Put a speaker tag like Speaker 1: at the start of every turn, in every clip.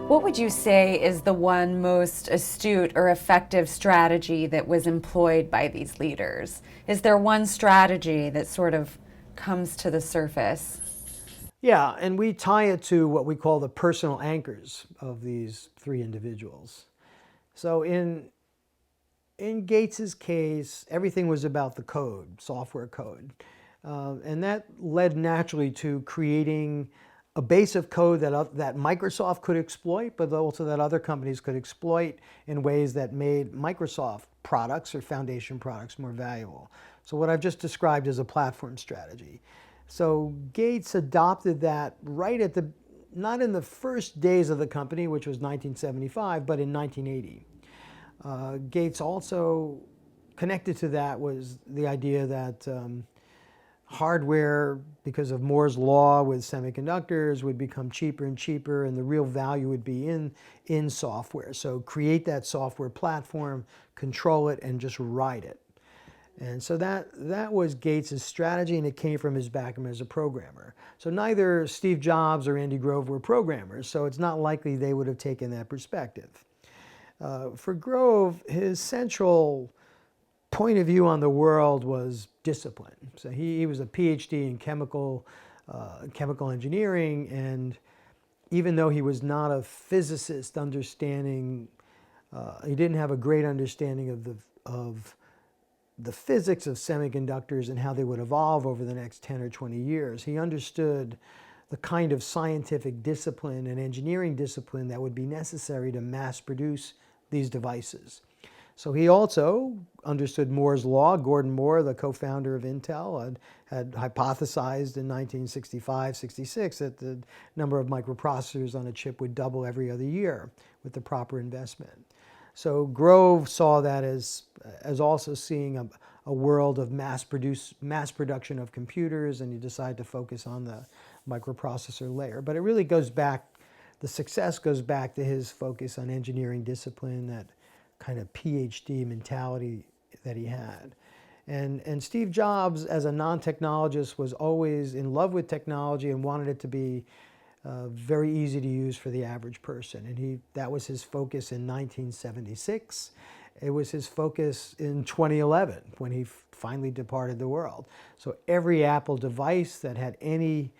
Speaker 1: What would you say is the one most astute or effective strategy that was employed by these leaders? Is there one strategy that sort of comes to the surface?
Speaker 2: Yeah, and we tie it to what we call the personal anchors of these three individuals. So in Gates's case, everything was about the code, software code. And that led naturally to creating a base of code that Microsoft could exploit, but also that other companies could exploit in ways that made Microsoft products or foundation products more valuable. So what I've just described is a platform strategy. So Gates adopted that right at not in the first days of the company, which was 1975, but in 1980. Gates also connected to that was the idea that hardware, because of Moore's law with semiconductors, would become cheaper and cheaper, and the real value would be in software. So create that software platform, control it, and just ride it. And so that was Gates' strategy, and it came from his background as a programmer. So neither Steve Jobs or Andy Grove were programmers, so it's not likely they would have taken that perspective. For Grove, his central point of view on the world was discipline. So he was a PhD in chemical engineering, and even though he was not a physicist he didn't have a great understanding of the physics of semiconductors and how they would evolve over the next 10 or 20 years. He understood the kind of scientific discipline and engineering discipline that would be necessary to mass produce these devices. So he also understood Moore's law. Gordon Moore, the co-founder of Intel, had hypothesized in 1965-66 that the number of microprocessors on a chip would double every other year with the proper investment. So Grove saw that as also seeing a world of mass production of computers, and he decided to focus on the microprocessor layer. But it really goes back, the success goes back to his focus on engineering discipline, that kind of PhD mentality that he had. And Steve Jobs, as a non-technologist, was always in love with technology and wanted it to be very easy to use for the average person. And that was his focus in 1976. It was his focus in 2011 when he finally departed the world. So every Apple device that had any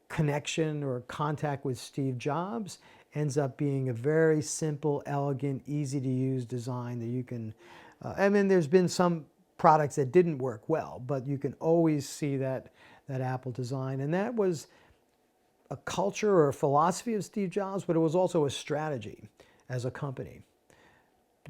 Speaker 2: connection or contact with Steve Jobs ends up being a very simple, elegant, easy to use design that you can, there's been some products that didn't work well, but you can always see that Apple design. And that was a culture or a philosophy of Steve Jobs, but it was also a strategy as a company,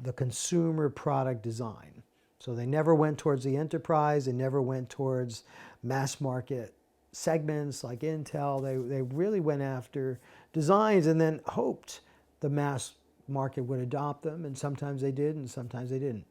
Speaker 2: the consumer product design. So they never went towards the enterprise, they never went towards mass market segments like Intel. They really went after designs and then hoped the mass market would adopt them, and sometimes they did and sometimes they didn't.